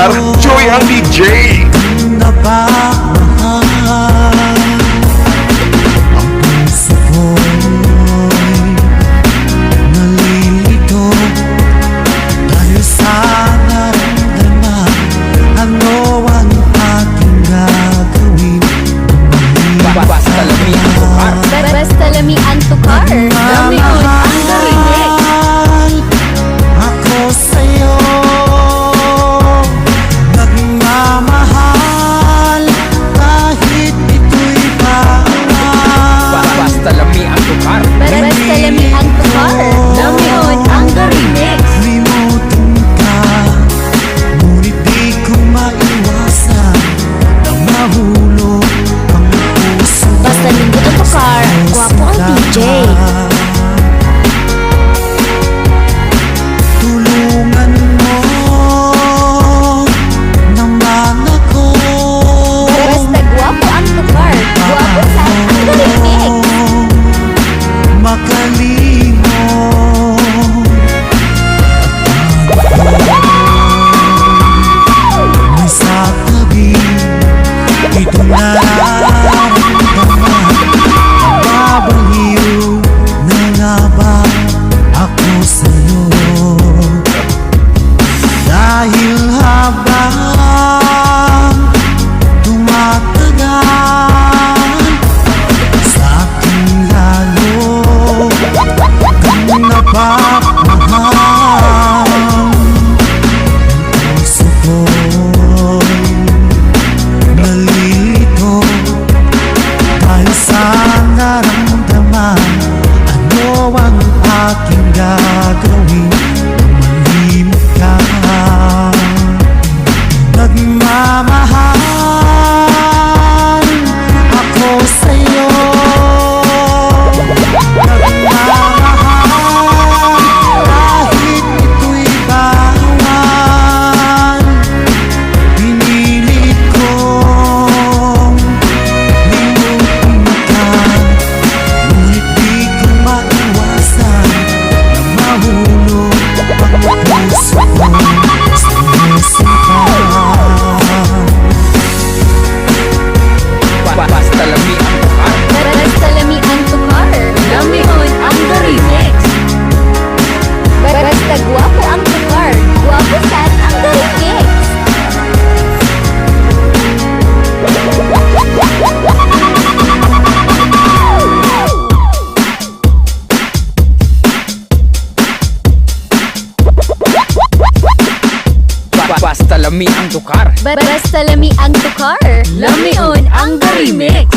tukar, Joy ang DJ. Basta lamian tukar. Lami on ang remix. Ako sa'yo nagmamahal kahit ito'y bawal. Basta lamian tukar. Basta lamian tukar. Lami on ang remix. Limutin ka, ngunit di ko maiwasan na mahulog ang puso. Basta linggo to tukar. Guwapo ang DJ. Tulungan mo naman ako. Basta guwapo ang tukar. Guwapo sa ang remix. Makalimot may sa tabi, ito nararamdaman. Nababaliw na nga ba ako sa'yo? Dahil habang tumatagal sa akin lalo kang napapahal. Ang puso ko'y nalilito dahil sa naramdaman. Ano ang aking gagawin nang malimit ka? Nagmamahal ako sa'yo. Nagmamahal kahit ito'y bawal. Pinilit kong limutin ka, ngunit di ko maiwasan na mahulog ang puso ko sa iyong sinta. Basta lamian tukar. Basta lamian tukar. Lami on ang remix. Basta guwapo ang tukar. Guwapo sa ang remix. Basta lamian tukar. Basta lamian tukar. Lami on ang remix.